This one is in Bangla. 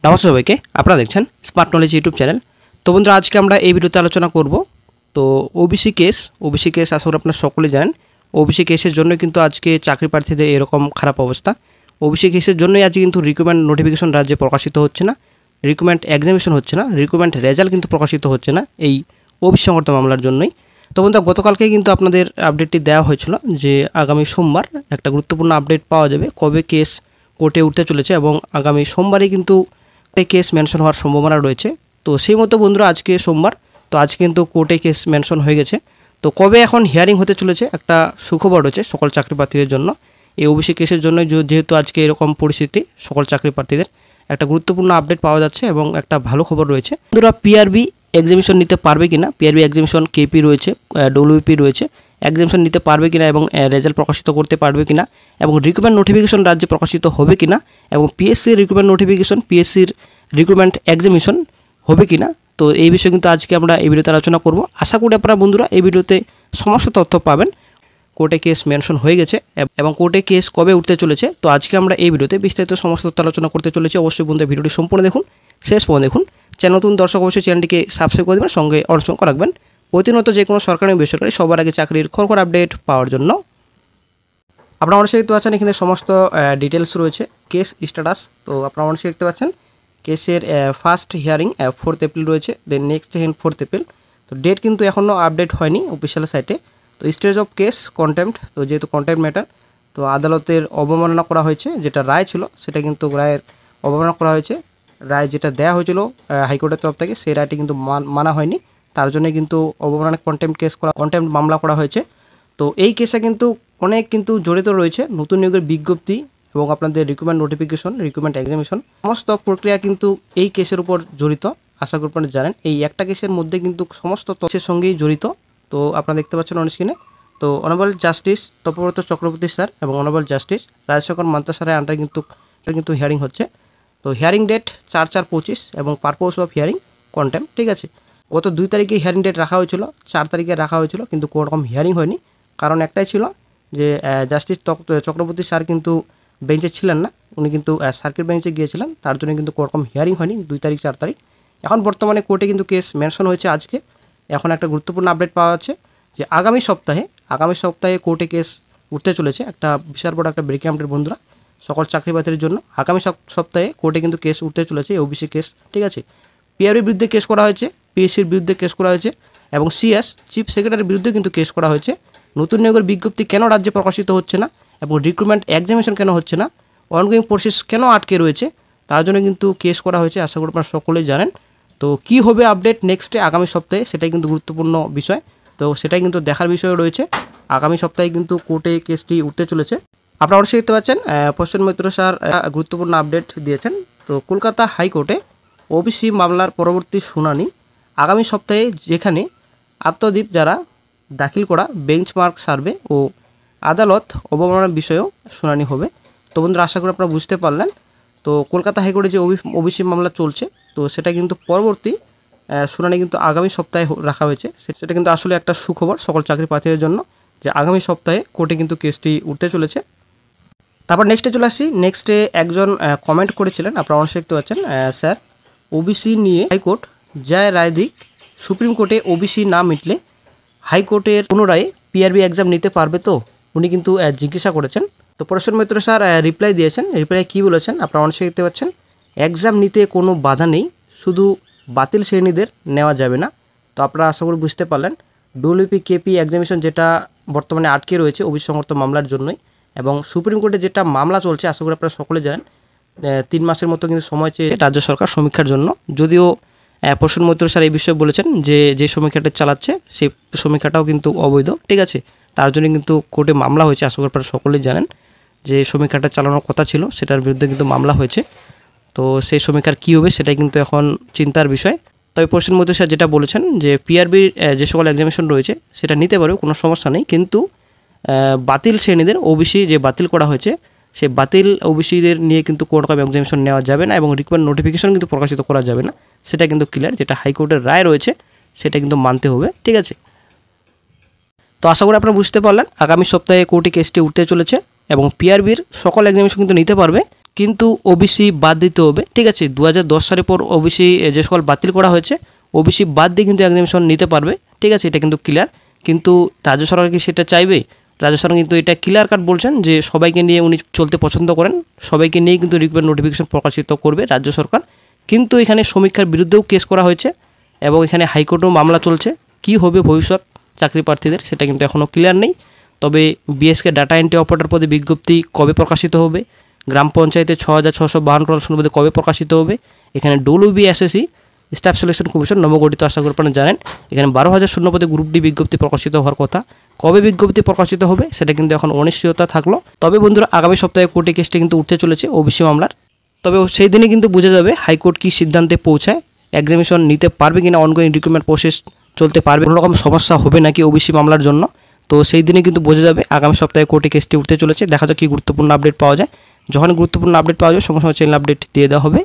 নমস্কার সবাইকে, আপনারা দেখছেন স্মার্ট নলেজ ইউটিউব চ্যানেল। তো বন্ধুরা, আজকে আমরা এই ভিডিওতে আলোচনা করব তো ওবিসি কেস আসলে আপনারা সকলে জানেন। ওবিসি কেসের জন্য কিন্তু আজকে চাকরি প্রার্থীদের এরকম খারাপ অবস্থা। ওবিসি কেসের জন্যই আজকে কিন্তু রিক্রুটমেন্ট নোটিফিকেশন রাজ্যে প্রকাশিত হচ্ছে না, রিক্রুটমেন্ট এক্সামিনেশন হচ্ছে না, রিক্রুটমেন্ট রেজাল্ট কিন্তু প্রকাশিত হচ্ছে না এই ওবিসি সংক্রান্ত মামলার জন্যই। তো বন্ধুরা, গতকালকেই কিন্তু আপনাদের আপডেটটি দেওয়া হয়েছিল যে আগামী সোমবার একটা গুরুত্বপূর্ণ আপডেট পাওয়া যাবে কবে কেস কোর্টে উঠতে চলেছে, এবং আগামী সোমবারই কিন্তু কেস মেনশন হওয়ার সম্ভাবনা রয়েছে। তো সেই মতো বন্ধুরা, আজকে সোমবার, তো আজকে কিন্তু কোর্টে কেস মেনশন হয়ে গেছে। তো কবে এখন হিয়ারিং হতে চলেছে একটা সুখবর রয়েছে সকল চাকরি প্রার্থীদের জন্য। এই ওবিসি কেসের জন্য যেহেতু আজকে এরকম পরিস্থিতি, সকল চাকরি প্রার্থীদের একটা গুরুত্বপূর্ণ আপডেট পাওয়া যাচ্ছে এবং একটা ভালো খবর রয়েছে। বন্ধুরা, পিআরবি এক্সামিনেশন নিতে পারবে কিনা, পিআরবি এক্সামিনেশন কেপি রয়েছে, ডব্লিউপি রয়েছে, এক্সামিনেশন নিতে পারবে কিনা এবং রেজাল্ট প্রকাশিত করতে পারবে কিনা, এবং রিক্রুটমেন্ট নোটিফিকেশন রাজ্যে প্রকাশিত হবে কিনা, এবং পিএসসির রিক্রুটমেন্ট নোটিফিকেশন, পিএসসির রিক্রুটমেন্ট এক্সামিনেশন হবে কিনা, তো এই বিষয়ে কিন্তু আজকে আমরা এই ভিডিওতে আলোচনা করব। আশা করি আপনারা বন্ধুরা এই ভিডিওতে সমস্ত তথ্য পাবেন। কোর্টে কেস মেনশন হয়ে গেছে এবং কোর্টে কেস কবে উঠতে চলেছে, তো আজকে আমরা এই ভিডিওতে বিস্তারিত সমস্ত তথ্য আলোচনা করতে চলেছি। অবশ্যই বন্ধুরা ভিডিওটি সম্পূর্ণ দেখুন, শেষ পর্যন্ত দেখুন। চ্যানেল নতুন দর্শক অবশ্যই চ্যানেলটিকে সাবস্ক্রাইব করে দেবেন, সঙ্গে অনসংখ্য রাখবেন প্রতিনিয়ত যে কোনো সরকারি বেসরকারি সবার আগে চাকরির খবর আপডেট পাওয়ার জন্য। আপনারা অবশ্যই দেখতে পাচ্ছেন এখানে সমস্ত ডিটেলস রয়েছে, কেস স্ট্যাটাস। তো আপনারা অবশ্যই দেখতে পাচ্ছেন কেসের ফার্স্ট হিয়ারিং 4 এপ্রিল রয়েছে, দেন নেক্সট হিয়ারিং 4 এপ্রিল। তো ডেট কিন্তু এখনও আপডেট হয়নি অফিসিয়াল সাইটে। তো স্টেজ অফ কেস কন্টেম্পট, তো যেহেতু কন্টেম্পট ম্যাটার, তো আদালতের অবমাননা করা হয়েছে, যেটা রায় ছিল সেটা কিন্তু রায়ের অবমাননা করা হয়েছে। রায় যেটা দেওয়া হয়েছিল হাইকোর্টের তরফ থেকে, সেই রায়টি কিন্তু মানা হয়নি, তার জন্য কিন্তু অবমাননা কন্টেম্পট মামলা করা হয়েছে। তো এই কেসে কিন্তু অনেক কিন্তু জড়িত রয়েছে নতুন নিয়োগের বিজ্ঞপ্তি এবং আপনাদের রিক্রুটমেন্ট নোটিফিকেশন, রিক্রুটমেন্ট এক্সামিনেশন, সমস্ত প্রক্রিয়া কিন্তু এই কেসের উপর জড়িত। আশা করি আপনারা জানেন এই একটা কেসের মধ্যে কিন্তু সমস্ত তথ্যের সঙ্গেই জড়িত। তো আপনারা দেখতে পাচ্ছেন অন স্ক্রিনে, তো honourable justice Tapabrata Chakraborty sir এবং অনারেবল জাস্টিস রাজশেখর মান্তা স্যারের আন্ডারে কিন্তু হিয়ারিং হচ্ছে। তো হিয়ারিং ডেট 4/4/25 এবং পারপোজ অফ হিয়ারিং কন্টেম্পট, ঠিক আছে। গত 2 তারিখে হিয়ারিং ডেট রাখা হয়েছিল, 4 তারিখে রাখা হয়েছিল, কিন্তু কোনো রকম হিয়ারিং হয়নি। কারণ একটাই ছিল যে জাস্টিস চক্রবর্তী স্যার কিন্তু বেঞ্চে ছিলেন না, উনি কিন্তু সার্কিট বেঞ্চে গিয়েছিলেন, তার জন্য কিন্তু কোনো রকম হিয়ারিং হয়নি 2 তারিখ 4 তারিখ। এখন বর্তমানে কোর্টে কিন্তু কেস মেনশন হয়েছে আজকে। এখন একটা গুরুত্বপূর্ণ আপডেট পাওয়া যাচ্ছে যে আগামী সপ্তাহে কোর্টে কেস উঠতে চলেছে। একটা বিশাল বড় একটা ব্রেকিং আপডেট বন্ধুরা সকল চাকরি প্রার্থীদের জন্য। আগামী সপ্তাহে কোর্টে কিন্তু কেস উঠতে চলেছে, ওবিসি কেস, ঠিক আছে। পিআরবির বিরুদ্ধে কেস করা হয়েছে, পিএসসির বিরুদ্ধে কেস করা হয়েছে, এবং সিএস চিফ সেক্রেটারির বিরুদ্ধে কিন্তু কেস করা হয়েছে। নতুন নিয়োগের বিজ্ঞপ্তি কেন রাজ্যে প্রকাশিত হচ্ছে না, এবং রিক্রুটমেন্ট এক্সামিনেশন কেন হচ্ছে না, অনগোয়িং প্রসেস কেন আটকে রয়েছে, তার জন্য কিন্তু কেস করা হয়েছে। আশা করি আপনারা সকলেই জানেন। তো কী হবে আপডেট নেক্সটে আগামী সপ্তাহে, সেটাই কিন্তু গুরুত্বপূর্ণ বিষয়। তো সেটাই কিন্তু দেখার বিষয় রয়েছে। আগামী সপ্তাহে কিন্তু কোর্টে কেসটি উঠতে চলেছে। আপনারা অবশ্যই দেখতে পাচ্ছেন প্রসেন মিত্র স্যার গুরুত্বপূর্ণ আপডেট দিয়েছেন। তো কলকাতা হাইকোর্টে ওবিসি মামলার পরবর্তী শুনানি আগামী সপ্তাহে, যেখানে আত্মদ্বীপ যারা দাখিল করা বেঞ্চমার্ক সার্ভে ও আদালত অবমাননার বিষয়েও শুনানি হবে। তো বন্ধুরা, আশা করি আপনারা বুঝতে পারলেন। তো কলকাতা হাইকোর্টে যে ওবিসি মামলা চলছে, তো সেটা কিন্তু পরবর্তী শুনানি কিন্তু আগামী সপ্তাহে রাখা হয়েছে। সেটা কিন্তু আসলে একটা সুখবর সকল চাকরি প্রার্থীদের জন্য যে আগামী সপ্তাহে কোর্টে কিন্তু কেসটি উঠতে চলেছে। তারপর নেক্সটে চলে আসি। নেক্সটে একজন কমেন্ট করেছিলেন, আপনারা অবশ্যই দেখতে পাচ্ছেন, স্যার ওবিসি নিয়ে হাইকোর্ট যায় রায় দিক, সুপ্রিম কোর্টে ওবিসি না মিটলে হাইকোর্টের পুনরায় পিআরবি এক্সাম নিতে পারবে তো, উনি কিন্তু জিজ্ঞাসা করেছেন। তো প্রসেন মিত্র স্যার রিপ্লাই দিয়েছেন। রিপ্লাই কী বলেছেন আপনারা অবশ্যই দেখতে পাচ্ছেন, এক্সাম নিতে কোনো বাধা নেই, শুধু বাতিল শ্রেণীদের নেওয়া যাবে না। তো আপনারা আশা করি বুঝতে পারলেন, ডব্লিউপি কেপি এক্সামিনেশন যেটা বর্তমানে আটকে রয়েছে ওবিসি সংক্রান্ত মামলার জন্যই, এবং সুপ্রিম কোর্টে যেটা মামলা চলছে, আশা করি আপনারা সকলে জানেন 3 মাসের মতো কিন্তু সময় চেয়ে রাজ্য সরকার সমীক্ষার জন্য। যদিও প্রসেন মিত্র স্যার এই বিষয়ে বলেছেন যে সমীক্ষাটা চালাচ্ছে সেই সমীক্ষাটাও কিন্তু অবৈধ, ঠিক আছে। তার জন্য কিন্তু কোর্টে মামলা হয়েছে। আশা করি আপনারা সকলেই জানেন যে সমীক্ষাটা চালানোর কথা ছিল, সেটার বিরুদ্ধে কিন্তু মামলা হয়েছে। তো সেই সমীক্ষার কী হবে সেটাই কিন্তু এখন চিন্তার বিষয়। তবে প্রসেন মিত্র স্যার যেটা বলেছেন যে পিআরবির যে সকল এক্সামিনেশন রয়েছে সেটা নিতে পারবে, কোনো সমস্যা নেই, কিন্তু বাতিল শ্রেণীদের ওবিসি যে বাতিল করা হয়েছে, সেই বাতিল ওবিসিদের নিয়ে কিন্তু কোনো রকম এক্সামিনেশন নেওয়া যাবে না, এবং রিক্রুটমেন্ট নোটিফিকেশন কিন্তু প্রকাশিত করা যাবে না। সেটা কিন্তু ক্লিয়ার, যেটা হাইকোর্টের রায় রয়েছে সেটা কিন্তু মানতে হবে, ঠিক আছে। তো আশা করি আপনারা বুঝতে পারলেন, আগামী সপ্তাহে কোর্টে কেসটি উঠতে চলেছে এবং পিআরবির সকল এক্সামিনেশন কিন্তু নিতে পারবে কিন্তু ওবিসি বাদ দিতে হবে, ঠিক আছে। 2010 সালের পর ওবিসি যে সকল বাতিল করা হয়েছে, ওবিসি বাদ দিয়ে কিন্তু এক্সামিনেশন নিতে পারবে, ঠিক আছে, এটা কিন্তু ক্লিয়ার। কিন্তু রাজ্য সরকার কি সেটা চাইবে? রাজ্য সরকার কিন্তু এটা ক্লিয়ার কাট বলছেন যে সবাইকে নিয়ে উনি চলতে পছন্দ করেন, সবাইকে নিয়েই কিন্তু রিক্রুটমেন্ট নোটিফিকেশন প্রকাশিত করবে রাজ্য সরকার। কিন্তু এখানে সমীক্ষার বিরুদ্ধেও কেস করা হয়েছে এবং এখানে হাইকোর্টেও মামলা চলছে। কি হবে ভবিষ্যৎ চাকরি প্রার্থীদের সেটা কিন্তু এখনও ক্লিয়ার নেই। তবে বিএসকে ডাটা এন্ট্রি অপারেটর পদে বিজ্ঞপ্তি কবে প্রকাশিত হবে, গ্রাম পঞ্চায়েতে 6652 শূন্য পদে কবে প্রকাশিত হবে, এখানে WBSSC স্টাফ সিলেকশন কমিশন নবগঠিত, আশা করি আপনারা জানেন। এখানে 12,000 শূন্য পদে গ্রুপ ডি বিজ্ঞপ্তি প্রকাশিত হওয়ার কথা, কবে বিজ্ঞপ্তি প্রকাশিত হবে সেটা কিন্তু এখন অনিশ্চয়তা থাকলো। তবে বন্ধুরা আগামী সপ্তাহে কোর্টে কেসটি কিন্তু উঠতে চলেছে ওবিসি মামলার। তবে সেই দিনে কিন্তু বোঝা যাবে হাইকোর্ট কী সিদ্ধান্তে পৌঁছায়, এক্সামিনেশন নিতে পারবে কিনা, অনগোয়িং রিক্রুটমেন্ট প্রসেস চলতে পারবে, কোনো রকম সমস্যা হবে নাকি ওবিসি মামলার জন্য। তো সেই দিনে কিন্তু বোঝা যাবে। আগামী সপ্তাহে কোর্টে কেসটি উঠতে চলেছে, দেখা যাক কী গুরুত্বপূর্ণ আপডেট পাওয়া যায়। যখন গুরুত্বপূর্ণ আপডেট পাওয়া যায় সঙ্গে সঙ্গে চ্যানেল আপডেট দিয়ে দেওয়া হবে।